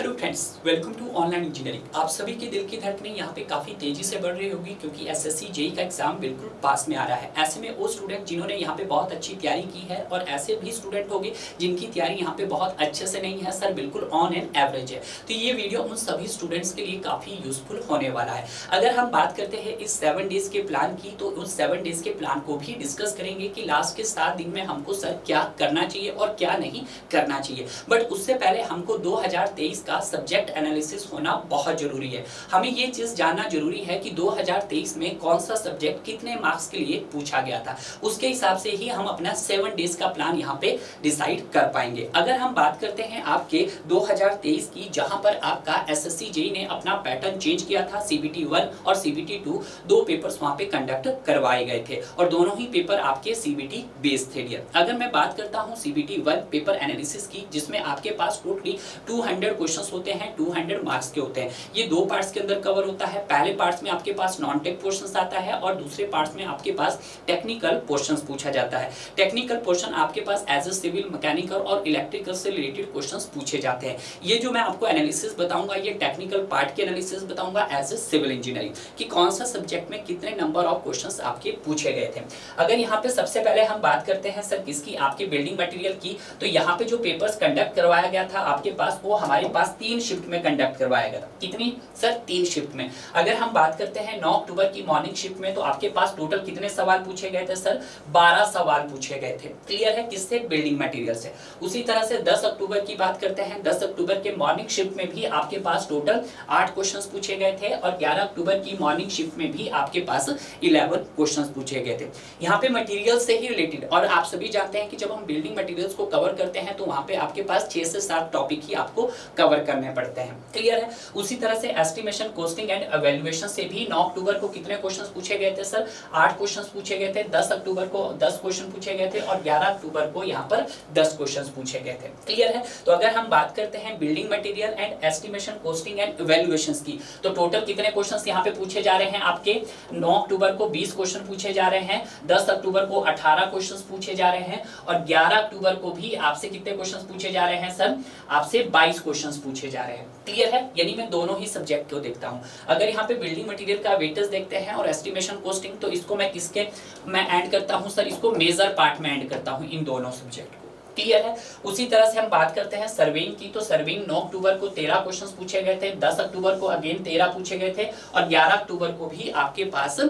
Hello friends, welcome to online engineering. आप सभी के दिल की धड़कनें यहाँ पे काफ़ी तेज़ी से बढ़ रही होगी क्योंकि एसएससी जेईई का एग्जाम बिल्कुल पास में आ रहा है। ऐसे में वो स्टूडेंट जिन्होंने यहाँ पे बहुत अच्छी तैयारी की है और ऐसे भी स्टूडेंट होंगे जिनकी तैयारी यहाँ पे बहुत अच्छे से नहीं है सर, बिल्कुल ऑन एंड एवरेज है। तो ये वीडियो उन सभी स्टूडेंट्स के लिए काफ़ी यूजफुल होने वाला है। अगर हम बात करते हैं इस 7 डेज के प्लान की, तो उस 7 डेज के प्लान को भी डिस्कस करेंगे कि लास्ट के 7 दिन में हमको सर क्या करना चाहिए और क्या नहीं करना चाहिए। बट उससे पहले हमको 2023 का सब्जेक्ट एनालिसिस होना बहुत जरूरी है। हमें ये चीज जानना जरूरी है कि 2023 में कौन सा सब्जेक्ट कितने मार्क्स के लिए पूछा गया था। उसके हिसाब से ही हम अपना 7 डेज का प्लान यहाँ पे डिसाइड कर पाएंगे। अगर हम बात करते हैं आपके 2023 की, जहां पर आपका एसएससी जेईई ने अपना पैटर्न चेंज किया था, सीबीटी 1 और सीबीटी 2 दो पेपर्स वहां पे कंडक्ट करवाए गए थे और दोनों ही पेपर आपके सीबीटी बेस्ड थे। अगर मैं बात करता हूं सीबीटी 1 पेपर एनालिसिस की, जिसमें आपके पास टोटली 200 क्वेश्चंस होते हैं, 200 मार्क्स के होते हैं। ये दो पार्ट्स के अंदर कवर होता है। पहले पार्ट्स में आपके पास नॉन टेक पोर्शंस आता है और दूसरे पार्ट्स में आपके पास टेक्निकल पोर्शंस पूछा जाता है। टेक्निकल पोर्शन आपके पास एज ए सिविल, मैकेनिकल और इलेक्ट्रिकल से रिलेटेड क्वेश्चंस पूछे जाते हैं। ये जो मैं आपको एनालिसिस बताऊंगा, ये टेक्निकल पार्ट के एनालिसिस बताऊंगा एज ए सिविल इंजीनियरिंग कि कौन सा सब्जेक्ट में कितने नंबर ऑफ क्वेश्चंस आपके पूछे गए थे। अगर यहाँ पे सबसे पहले हम बात करते हैं सर किसकी, आपके बिल्डिंग मटेरियल की, तो यहाँ पे जो पेपर्स कंडक्ट करवाया गया था आपके पास, वो हमारे पास 3 शिफ्ट में कंडक्ट करवाया गया था। कितनी सर? 3 शिफ्ट में। अगर हम बात करते हैं 9 अक्टूबर की मॉर्निंग शिफ्ट में, तो आपके पास टोटल कितने सवाल पूछे गए थे सर? 12 सवाल पूछे गए थे। क्लियर है? किससे? बिल्डिंग मटेरियल से। उसी तरह से 10 अक्टूबर की बात करते हैं। 10 अक्टूबर के मॉर्निंग शिफ्ट में भी आपके पास टोटल 8 क्वेश्चंस पूछे गए थे और 11 अक्टूबर की मॉर्निंग शिफ्ट में भी आपके पास 11 क्वेश्चंस पूछे गए थे। यहाँ पे मटेरियल से ही रिलेटेड, और आप सभी जानते हैं कि जब हम बिल्डिंग मटेरियल्स को कवर करते हैं तो वहां पे आपके पास 6 से 7 टॉपिक ही आपको कवर करने पड़ते हैं। क्लियर है? उसी तरह से एस्टिमेशन, कॉस्टिंग एंड इवैल्यूएशन से भी 9 अक्टूबर को कितने क्वेश्चंस पूछे गए थे सर? 8 क्वेश्चंस पूछे गए थे। 10 अक्टूबर को 10 क्वेश्चन पूछे गए थे और 11 अक्टूबर को यहाँ पर 10 क्वेश्चंस पूछे गए थे। क्लियर है? तो अगर हम बात करते हैं building material and estimation, costing and evaluations की, तो टोटल कितने क्वेश्चंस यहाँ पे पूछे जा रहे हैं आपके? 9 अक्टूबर को 20 क्वेश्चन पूछे जा रहे हैं, 10 अक्टूबर को 18 क्वेश्चंस पूछे जा रहे हैं और 11 अक्टूबर को भी आपसे कितने क्वेश्चंस पूछे जा रहे हैं सर? आपसे 22 क्वेश्चंस पूछे जा रहे हैं। क्लियर है? यानी मैं दोनों ही सब्जेक्ट को देखता हूं। अगर यहाँ पे बिल्डिंग मटेरियल का वेटेज देखते हैं और एस्टिमेशन, कॉस्टिंग, तो इसको मैं किसके मैं ऐड करता हूं सर? इसको मेजर पार्ट में ऐड करता हूं, इन दोनों सब्जेक्ट को। क्लियर है? उसी तरह से हम बात करते हैं सर्वेइंग की, तो सर्वेइंग 9 अक्टूबर को 13 क्वेश्चंस पूछे गए थे, 10 अक्टूबर को अगेन 13 पूछे गए थे और 11 अक्टूबर को भी आपके पास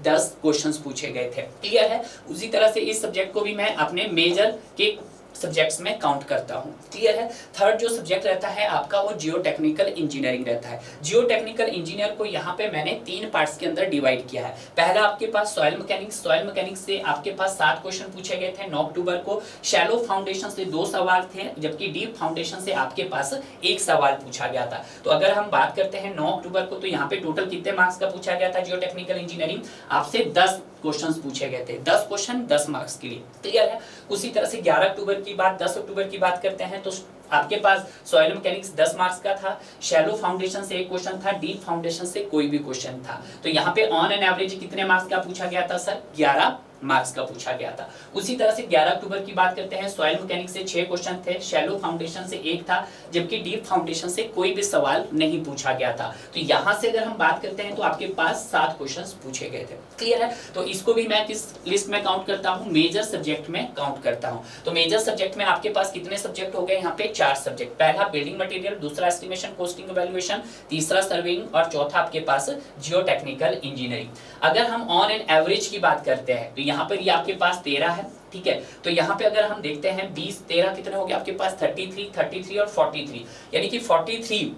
10 क्वेश्चंस पूछे गए थे। क्लियर है? उसी तरह से इस सब्जेक्ट को भी मैं अपने मेजर के सब्जेक्ट्स में काउंट करता हूं। क्लियर है? थर्ड जो सब्जेक्ट रहता है आपका, वो जियो टेक्निकल इंजीनियरिंग रहता है। जियो टेक्निकल इंजीनियर को यहाँ पे मैंने 3 पार्ट्स के अंदर डिवाइड किया है। पहला आपके पास सॉइल मैकेनिक्स, सॉइल मैकेनिक्स से आपके पास 7 क्वेश्चन पूछे गए थे 9 अक्टूबर को। शैलो फाउंडेशन से 2 सवाल थे, जबकि डीप फाउंडेशन से आपके पास 1 सवाल पूछा गया था। तो अगर हम बात करते हैं 9 अक्टूबर को, तो यहाँ पे टोटल कितने मार्क्स का पूछा गया था जियो टेक्निकल इंजीनियरिंग? आपसे 10 क्वेश्चंस पूछे गए थे। 10 क्वेश्चन 10 मार्क्स के लिए। क्लियर है? उसी तरह से 11 अक्टूबर की बात, 10 अक्टूबर की बात करते हैं, तो आपके पास सॉइल मैकेनिक्स 10 मार्क्स का था, शैलो फाउंडेशन से 1 क्वेश्चन था, डीप फाउंडेशन से कोई भी क्वेश्चन था। तो यहाँ पे ऑन एन एवरेज कितने मार्क्स का पूछा गया था सर? 11 मार्क्स का पूछा गया था। उसी तरह से 11 अक्टूबर की बात करते हैं, सॉइल मैकेनिक्स से 6 क्वेश्चन थे, शैलो फाउंडेशन से 1 था, जबकि डीप फाउंडेशन से कोई भी सवाल नहीं पूछा गया था। तो यहाँ से अगर हम बात करते हैं तो आपके पास 7 क्वेश्चंस पूछे गए थे। क्लियर है? तो इसको भी मैं किस लिस्ट में काउंट करता हूँ? मेजर सब्जेक्ट में काउंट करता हूँ। तो मेजर सब्जेक्ट में आपके पास कितने सब्जेक्ट हो गए? यहाँ पे 4 सब्जेक्ट। पहला बिल्डिंग मटेरियल, दूसरा एस्टिमेशन, कॉस्टिंग, इवैल्यूएशन, तीसरा सर्वेइंग और चौथा आपके पास जियो टेक्निकल इंजीनियरिंग। अगर हम ऑन एन एवरेज की बात करते हैं तो यहाँ पर ये आपके पास 13 है। ठीक है? तो यहाँ पे अगर हम देखते हैं 20 13 कितने हो गए आपके पास? 33 और 43, यानी कि 43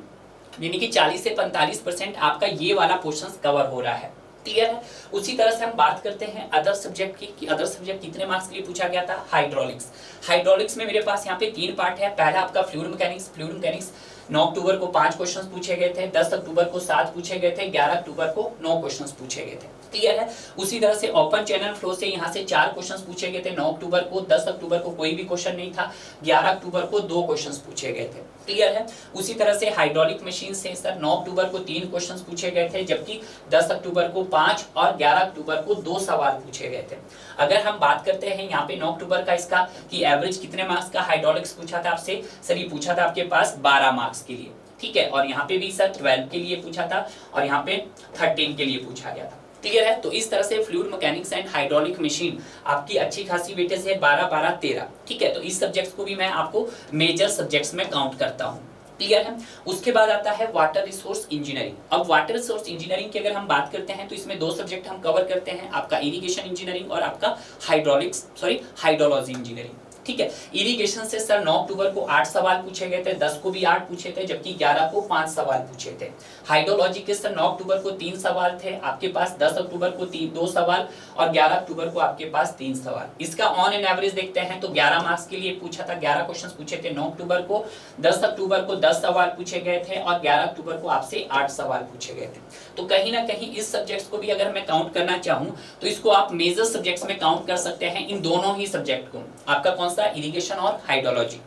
यानी कि 40 से 45% आपका ये वाला पोर्शन कवर हो रहा है। क्लियर है? उसी तरह से हम बात करते हैं अदर सब्जेक्ट की, कि अदर सब्जेक्ट कितने मार्क्स के लिए पूछा गया था? हाइड्रोलिक्स। हाइड्रोलिक्स में मेरे पास यहाँ पे 3 पार्ट है। पहला आपका फ्लूइड मैकेनिक्स। फ्लूइड मैकेनिक्स 9 अक्टूबर को 5 क्वेश्चंस पूछे गए थे, 10 अक्टूबर को 7 पूछे गए थे, 11 अक्टूबर को 9 क्वेश्चंस पूछे गए थे। क्लियर है? उसी तरह से ओपन चैनल फ्लो से यहाँ से 4 क्वेश्चंस पूछे गए थे 9 अक्टूबर को, 10 अक्टूबर को कोई भी क्वेश्चन नहीं था, 11 अक्टूबर को 2 क्वेश्चंस पूछे गए थे। क्लियर है। उसी तरह से हाइड्रोलिक मशीन से सर 9 अक्टूबर को 3 क्वेश्चंस पूछे गए थे, जबकि 10 अक्टूबर को 5 और 11 अक्टूबर को 2 सवाल पूछे गए थे। अगर हम बात करते हैं यहाँ पे 9 अक्टूबर का इसका कि एवरेज कितने मार्क्स का हाइड्रोलिक्स पूछा था आपसे, सर ये पूछा था आपके पास 12 मार्क्स के लिए, ठीक है। और यहाँ पे भी सर 12 के लिए पूछा था और यहाँ पे 13 के लिए पूछा गया था। क्लियर है। तो इस तरह से fluid mechanics and hydraulic machine आपकी अच्छी खासी वेटेज है 12 12 13, ठीक है। तो इस सब्जेक्ट्स को भी मैं आपको मेजर सब्जेक्ट्स में काउंट करता हूँ। क्लियर है। उसके बाद आता है वाटर रिसोर्स इंजीनियरिंग। अब वाटर रिसोर्स इंजीनियरिंग की अगर हम बात करते हैं तो इसमें 2 सब्जेक्ट हम कवर करते हैं, आपका इरिगेशन इंजीनियरिंग और आपका हाइड्रोलॉजी इंजीनियरिंग, ठीक है। इरिगेशन से सर 9 अक्टूबर को 8 सवाल पूछे गए थे, 10 को भी 8 पूछे थे, जबकि 11 को 5 सवाल पूछे थे। हाइड्रोलॉजी के सर 9 अक्टूबर को 3 सवाल थे आपके पास, 10 अक्टूबर को 2 सवाल और 11 अक्टूबर को आपके पास 3 सवाल। इसका ऑन एन एवरेज देखते हैं तो 11 मार्क्स के लिए पूछा था, 11 क्वेश्चंस पूछे थे 9 अक्टूबर को, 10 अक्टूबर को 10 सवाल पूछे गए थे और 11 अक्टूबर को आपसे 8 सवाल पूछे गए थे। तो कहीं ना कहीं इस सब्जेक्ट्स को भी अगर मैं काउंट करना चाहूं तो इसको आप मेजर सब्जेक्ट्स में काउंट कर सकते हैं, इन दोनों ही सब्जेक्ट को, आपका कौन सा, इरिगेशन और हाइड्रोलॉजी।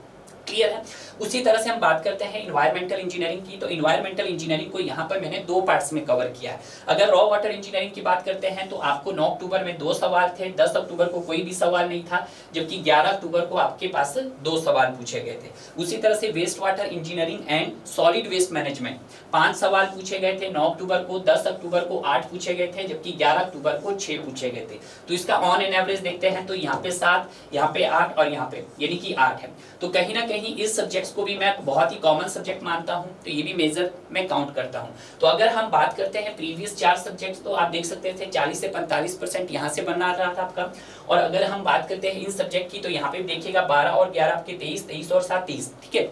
क्लियर है। उसी तरह से हम बात करते हैं इन्वायरमेंटल इंजीनियरिंग की। तो इन्वायरमेंटल इंजीनियरिंग को यहाँ पर मैंने 2 पार्ट्स में कवर किया है। अगर रॉ वाटर इंजीनियरिंग की बात करते हैं तो आपको 9 अक्टूबर में 2 सवाल थे, 10 अक्टूबर को कोई भी सवाल नहीं था, जबकि 11 अक्टूबर को आपके पास 2 सवाल पूछे गए थे। उसी तरह से waste water engineering and solid waste management 5 सवाल पूछे गए थे 9 अक्टूबर को, 10 अक्टूबर को 8 पूछे गए थे, जबकि 11 अक्टूबर को 6 पूछे गए थे। तो इसका ऑन एन एवरेज देखते हैं तो यहाँ पे 7, यहाँ पे 8 और यहाँ पे यानी कि 8 है। तो कहीं ना कहीं इस सब्जेक्ट्स को भी मैं बहुत ही कॉमन सब्जेक्ट मानता हूं, तो ये भी मेजर में काउंट करता हूं। तो अगर हम बात करते हैं प्रीवियस 4 सब्जेक्ट्स तो आप देख सकते थे 40 से 45% यहाँ से बना रहा था आपका। और अगर हम बात करते हैं इन सब्जेक्ट की तो यहाँ पे देखिएगा 12 और 11 आपके 23, 23 और 7 30, ठीक है।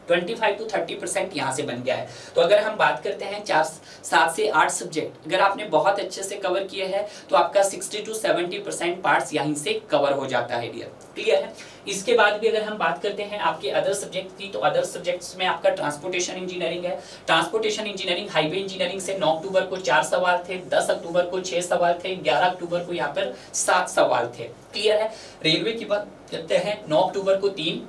25 to 30% यहाँ से बन गया है। तो अगर हम बात करते हैं 7 से 8 सब्जेक्ट अगर आपने बहुत अच्छे से कवर किए हैं तो आपका 60 to 70% पार्ट्स यहीं से कवर हो जाता है डियर। क्लियर है। इसके बाद भी अगर हम बात करते हैं आपके अदर सब्जेक्ट की तो अदर सब्जेक्ट्स में आपका ट्रांसपोर्टेशन इंजीनियरिंग है। ट्रांसपोर्टेशन इंजीनियरिंग हाईवे इंजीनियरिंग से 9 अक्टूबर को 4 सवाल थे, 10 अक्टूबर को 6 सवाल थे, 11 अक्टूबर को यहाँ पर 7 सवाल थे। क्लियर है। रेलवे की बात करते हैं 9 अक्टूबर को 3,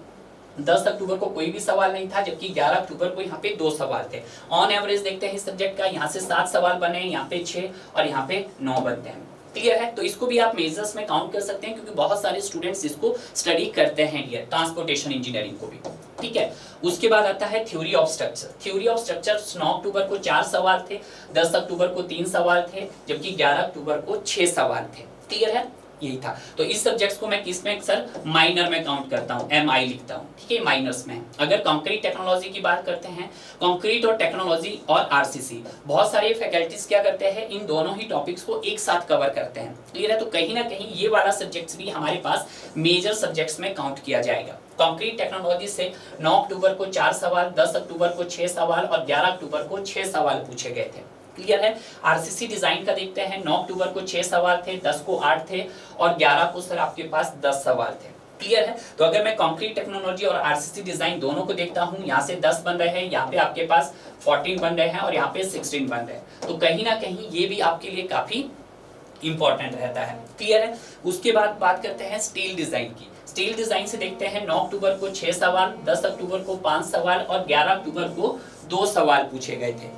10 अक्टूबर को कोई भी सवाल नहीं था, जबकि 11 अक्टूबर को यहाँ पे 2 सवाल थे। ऑन एवरेज देखते हैं इस सब्जेक्ट का, यहाँ से 7 सवाल बने, यहाँ पे 6 और यहाँ पे 9 बनते हैं। क्लियर है। तो इसको भी आप मेजर्स में काउंट कर सकते हैं क्योंकि बहुत सारे स्टूडेंट्स इसको स्टडी करते हैं डियर, ट्रांसपोर्टेशन इंजीनियरिंग को भी। ठीक है। उसके बाद आता है theory of structure. Theory of structure 9 अक्टूबर को 4 सवाल थे, 10 अक्टूबर को 3 सवाल थे, जबकि 11 अक्टूबर को 6 सवाल थे। क्लियर है। यही था। तो इस सब्जेक्ट्स को मैं किस में सर माइनर में काउंट करता हूँ, MI लिखता हूँ, ठीक है, माइनर्स में। अगर कंक्रीट टेक्नोलॉजी की बात करते हैं, कंक्रीट और टेक्नोलॉजी और RCC बहुत सारे फैकल्टीज क्या करते हैं, इन दोनों ही टॉपिक्स को एक साथ कवर करते हैं। क्लियर है। तो कहीं ना कहीं ये वाला सब्जेक्ट्स भी हमारे पास मेजर सब्जेक्ट्स में काउंट किया जाएगा। कंक्रीट टेक्नोलॉजी से 9 अक्टूबर को 4 सवाल, 10 अक्टूबर को 6 सवाल और 11 अक्टूबर को 6 सवाल पूछे गए थे। क्लियर है। RCC डिजाइन का देखते हैं 9 अक्टूबर को 6 सवाल थे, 10 को 8 थे और 11 को सर आपके पास 10 सवाल थे। क्लियर है। तो अगर मैं कंक्रीट टेक्नोलॉजी और RCC डिजाइन दोनों को देखता हूं, यहाँ से 10 बन रहे हैं, यहाँ पे आपके पास 14 बन रहे हैं और यहाँ पे 16 बन रहे हैं। तो कहीं ना कहीं ये भी आपके लिए काफी इंपॉर्टेंट रहता है। क्लियर है। उसके बाद बात करते हैं स्टील डिजाइन की। स्टील डिजाइन से देखते हैं 9 अक्टूबर को 6 सवाल, 10 अक्टूबर को 5 सवाल और 11 अक्टूबर को 2 सवाल पूछे गए थे।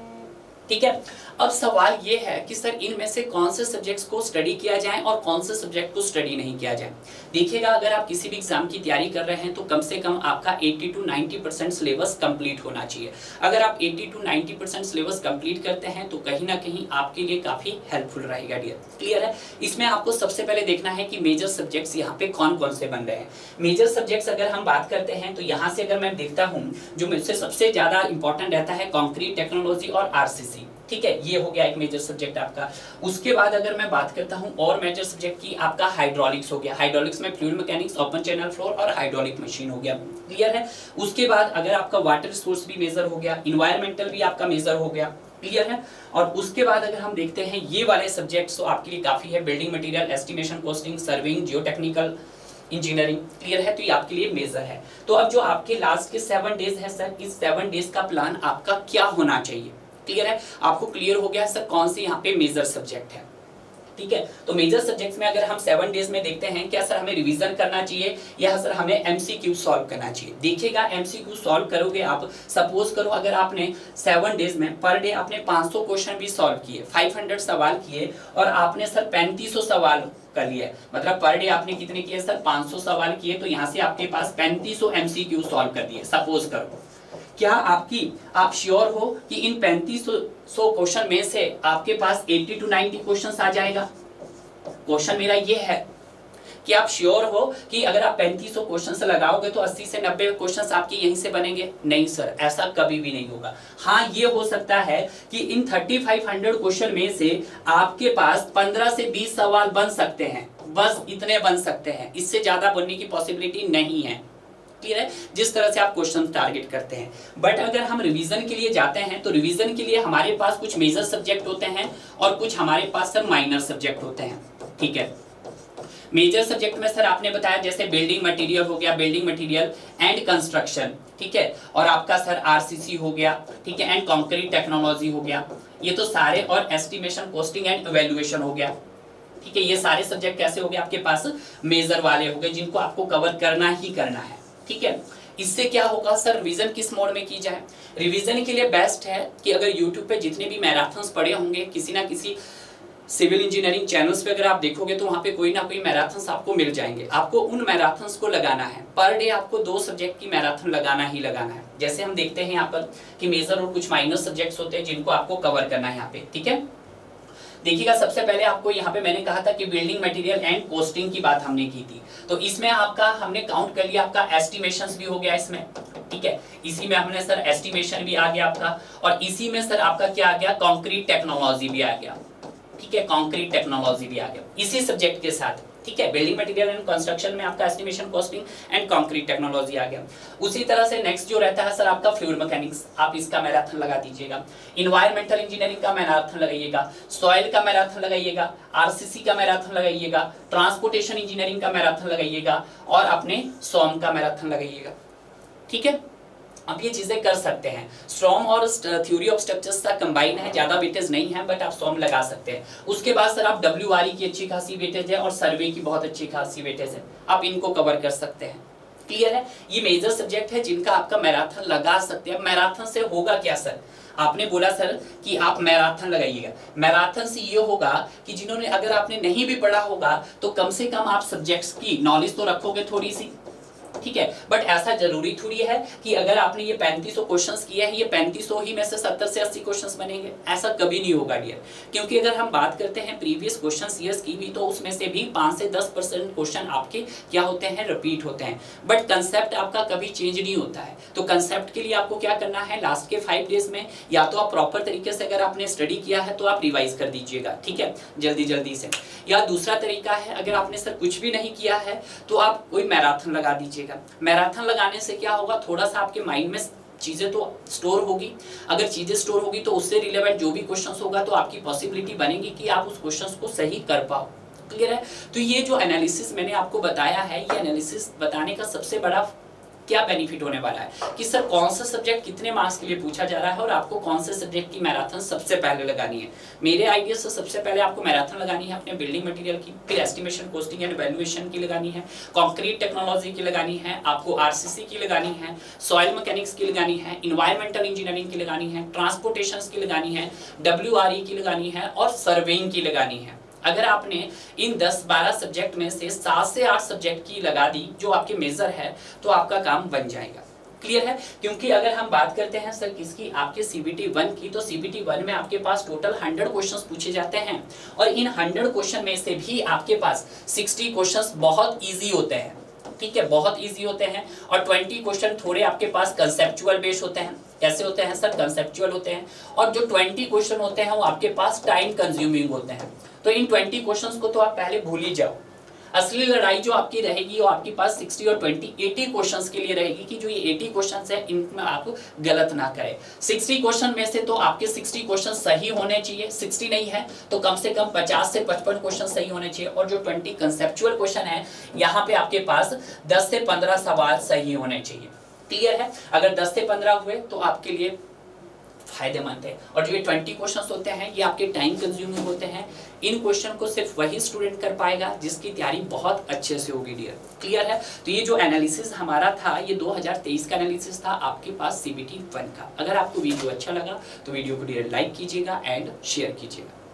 ठीक है। अब सवाल ये है कि सर इनमें से कौन से सब्जेक्ट्स को स्टडी किया जाए और कौन से सब्जेक्ट को स्टडी नहीं किया जाए। देखिएगा, अगर आप किसी भी एग्जाम की तैयारी कर रहे हैं तो कम से कम आपका 80 to 90% सिलेबस कंप्लीट होना चाहिए। अगर आप 80 to 90% सिलेबस कंप्लीट करते हैं तो कहीं ना कहीं आपके लिए काफी हेल्पफुल रहेगा डियर। क्लियर है। इसमें आपको सबसे पहले देखना है कि मेजर सब्जेक्ट्स यहाँ पे कौन कौन से बन रहे हैं। मेजर सब्जेक्ट्स अगर हम बात करते हैं तो यहाँ से अगर मैं देखता हूँ जो मुझसे सबसे ज्यादा इंपॉर्टेंट रहता है कंक्रीट टेक्नोलॉजी और RCC। ठीक है, ये हो गया एक मेजर सब्जेक्ट आपका। उसके बाद अगर मैं बात करता हूं और मेजर सब्जेक्ट की, आपका हाइड्रोलिक्स हो गया। हाइड्रोलिक्स में fluid mechanics, open channel floor और हाइड्रोलिक मशीन हो गया। क्लियर है। उसके बाद अगर आपका वाटर रिसोर्स भी मेजर हो गया, इन्वायरमेंटल भी आपका मेजर हो गया। क्लियर है। और उसके बाद अगर हम देखते हैं ये वाले सब्जेक्ट्स तो आपके लिए काफी है, building material, estimation, costing, surveying, geotechnical engineering. Clear है। तो ये आपके लिए मेजर है। तो अब जो आपके लास्ट के 7 डेज है सर, इस 7 डेज का प्लान आपका क्या होना चाहिए। क्लियर है। आपको क्लियर हो गया सर कौन से यहाँ पे मेजर सब्जेक्ट है। ठीक है। तो मेजर सब्जेक्ट्स में अगर हम 7 डेज में देखते हैं, क्या सर हमें रिवीजन करना चाहिए या सर हमें एमसीक्यू सॉल्व करना चाहिए? देखिएगा, एमसीक्यू सॉल्व करोगे आप, सपोज करो अगर आपने 7 डेज में पर डे आपने 500 क्वेश्चन भी सॉल्व किए, 500 सवाल किए और आपने सर 3500 सवाल कर लिए, मतलब पर डे आपने कितने किए सर? 500 सवाल किए, तो यहाँ से आपके पास 3500 एमसीक्यू सॉल्व कर दिए सपोज करो। क्या आप श्योर हो कि इन 3500 क्वेश्चन में से आपके पास 80 to 90 क्वेश्चंस आ जाएगा? क्वेश्चन मेरा ये है कि आप श्योर हो कि अगर आप 3500 क्वेश्चंस लगाओगे तो 80 से 90 क्वेश्चंस आपके यहीं से बनेंगे? नहीं सर, ऐसा कभी भी नहीं होगा। हाँ, ये हो सकता है कि इन 3500 क्वेश्चन में से आपके पास 15 से 20 सवाल बन सकते हैं, बस इतने बन सकते हैं, इससे ज्यादा बनने की पॉसिबिलिटी नहीं है। क्लियर है? जिस तरह से आप क्वेश्चन टारगेट करते हैं। बट अगर हम रिवीजन के लिए जाते हैं तो रिवीजन के लिए हमारे पास कुछ मेजर सब्जेक्ट होते हैं और कुछ हमारे पास सर माइनर सब्जेक्ट होते हैं। ठीक है, मेजर सब्जेक्ट में सर आपने बताया जैसे बिल्डिंग मटेरियल हो गया, बिल्डिंग मटेरियल एंड कंस्ट्रक्शन, ठीक है, और आपका सर आरसीसी हो गया, ठीक है, एंड कंक्रीट टेक्नोलॉजी हो गया, ये तो सारे, और एस्टिमेशन, कॉस्टिंग एंड इवैल्यूएशन हो गया। ठीक है, ये सारे सब्जेक्ट कैसे हो गए आपके पास? मेजर वाले हो गए, जिनको आपको कवर करना ही करना है। ठीक है, इससे क्या होगा सर? रिवीजन किस मोड में की जाए? रिवीजन के लिए बेस्ट है कि अगर यूट्यूब पे जितने भी मैराथन्स पड़े होंगे, किसी ना किसी सिविल इंजीनियरिंग चैनल्स पे अगर आप देखोगे तो वहां पे कोई ना कोई मैराथन्स आपको मिल जाएंगे। आपको उन मैराथन्स को लगाना है, पर डे आपको 2 सब्जेक्ट की मैराथन लगाना ही लगाना है। जैसे हम देखते हैं यहाँ पर कि मेजर और कुछ माइनर सब्जेक्ट्स होते हैं जिनको आपको कवर करना है यहाँ पे। ठीक है, देखिएगा, सबसे पहले आपको यहाँ पे मैंने कहा था कि बिल्डिंग मटेरियल एंड कॉस्टिंग की बात हमने की थी, तो इसमें आपका हमने काउंट कर लिया, आपका एस्टिमेशंस भी हो गया इसमें। ठीक है, इसी में हमने सर एस्टिमेशन भी आ गया आपका, और इसी में सर आपका क्या आ गया? कंक्रीट टेक्नोलॉजी भी आ गया। ठीक है, कंक्रीट टेक्नोलॉजी भी आ गया इसी सब्जेक्ट के साथ। ठीक है, बिल्डिंग मटेरियल एंड कंस्ट्रक्शन में आपका estimation, costing and concrete technology आ गया। उसी तरह से नेक्स्ट जो रहता है सर आपका फ्लूइड मैकेनिक्स, आप इसका मैराथन लगा दीजिएगा। एनवायरमेंटल इंजीनियरिंग का मैराथन लगाइएगा, सॉइल का मैराथन लगाइएगा, आरसीसी का मैराथन लगाइएगा, ट्रांसपोर्टेशन इंजीनियरिंग का मैराथन लगाइएगा, और अपने सॉम का मैराथन लगाइएगा। ठीक है, आप ये चीजें कर सकते हैं। स्ट्रॉम और थ्योरी ऑफ स्ट्रक्चर्स का कंबाइन है, ज्यादा वेटेज नहीं है, बट आप स्ट्रॉम लगा सकते हैं। उसके बाद सर आप डब्ल्यूआरई की अच्छी खासी वेटेज है और सर्वे की बहुत अच्छी खासी वेटेज है, आप इनको कवर कर सकते हैं। क्लियर है? ये मेजर सब्जेक्ट है जिनका आपका मैराथन लगा सकते हैं। मैराथन से होगा क्या सर? आपने बोला सर कि आप मैराथन लगाइएगा। मैराथन से ये होगा कि जिन्होंने, अगर आपने नहीं भी पढ़ा होगा तो कम से कम आप सब्जेक्ट्स की नॉलेज तो रखोगे थोड़ी सी। ठीक है, बट ऐसा जरूरी थोड़ी है कि अगर आपने ये 3500 क्वेश्चंस किए हैं, ये 3500 ही में से 70 से 80 क्वेश्चंस बनेंगे, ऐसा कभी नहीं होगा डियर। क्योंकि अगर हम बात करते हैं प्रीवियस क्वेश्चंस ईयर्स की भी, तो उसमें से भी 5 से 10% क्वेश्चन आपके क्या होते हैं? रिपीट होते हैं, बट कंसेप्ट आपका कभी चेंज नहीं होता है। तो कंसेप्ट के लिए आपको क्या करना है? लास्ट के 5 डेज में या तो आप प्रॉपर तरीके से, अगर आपने स्टडी किया है तो आप रिवाइज कर दीजिएगा। ठीक है, जल्दी जल्दी से। या दूसरा तरीका है, अगर आपने सर कुछ भी नहीं किया है तो आप कोई मैराथन लगा दीजिएगा। मैराथन लगाने से क्या होगा? थोड़ा सा आपके माइंड में चीजें तो स्टोर होगी। अगर चीजें स्टोर होगी तो उससे रिलेवेंट जो भी क्वेश्चंस होगा तो आपकी पॉसिबिलिटी बनेगी कि आप उस क्वेश्चंस को सही कर पाओ। क्लियर है? तो ये जो एनालिसिस मैंने आपको बताया है, ये एनालिसिस बताने का सबसे बड़ा क्या बेनिफिट होने वाला है कि सर कौन सा सब्जेक्ट कितने मार्क्स के लिए पूछा जा रहा है और आपको कौन से सब्जेक्ट की मैराथन सबसे पहले लगानी है। मेरे आइडिया से सबसे पहले आपको मैराथन लगानी है अपने बिल्डिंग मटेरियल की, फिर एस्टिमेशन, कॉस्टिंग एंड वैल्यूएशन की लगानी है, कंक्रीट टेक्नोलॉजी की लगानी है, आपको आरसीसी की लगानी है, सॉइल मैकेनिक्स की लगानी है, एनवायरमेंटल इंजीनियरिंग की लगानी है, ट्रांसपोर्टेशन की लगानी है, डब्ल्यूआरई की लगानी है और सर्वेइंग की लगानी है। अगर आपने इन 10-12 सब्जेक्ट में से 7 से 8 सब्जेक्ट की लगा दी जो आपके मेजर है, तो आपका काम बन जाएगा। क्लियर है? क्योंकि अगर हम बात करते हैं सर किसकी, आपके सीबीटी 1 की, तो सीबीटी 1 में आपके पास टोटल 100 क्वेश्चंस पूछे जाते हैं और इन 100 क्वेश्चन में से भी आपके पास 60 क्वेश्चंस बहुत इजी होते हैं। ठीक है, बहुत इजी होते हैं, और 20 क्वेश्चन थोड़े आपके पास कंसेप्चुअल बेस्ड होते हैं। कैसे होते हैं सर? कंसेप्चुअल होते हैं। और जो 20 क्वेश्चन होते हैं वो आपके पास टाइम कंज्यूमिंग होते हैं। तो इन 20 क्वेश्चंस को तो आप पहले भूल ही जाओ। असली लड़ाई जो आपकी रहेगी वो आपके पास 60 और 20 80 क्वेश्चंस के लिए रहेगी कि जो ये 80 क्वेश्चंस है इनमें आप गलत ना करें। 60 क्वेश्चन में से तो आपके 60 क्वेश्चन सही होने चाहिए, 60 नहीं है तो कम से कम 50 से 55 क्वेश्चन सही होने चाहिए, और जो 20 कंसेप्चुअल क्वेश्चन है यहाँ पे आपके पास 10 से 15 सवाल सही होने चाहिए। क्लियर है? अगर 10 से 15 हुए तो आपके लिए फायदेमंद है। और जो ये 20 क्वेश्चंस होते हैं ये आपके टाइम कंज्यूमिंग होते हैं। इन क्वेश्चन को सिर्फ वही स्टूडेंट कर पाएगा जिसकी तैयारी बहुत अच्छे से होगी डियर। क्लियर है? तो ये जो एनालिसिस हमारा था ये 2023 का एनालिसिस था आपके पास CBT 1 का। अगर आपको वीडियो अच्छा लगा तो वीडियो को डियर लाइक कीजिएगा एंड शेयर कीजिएगा।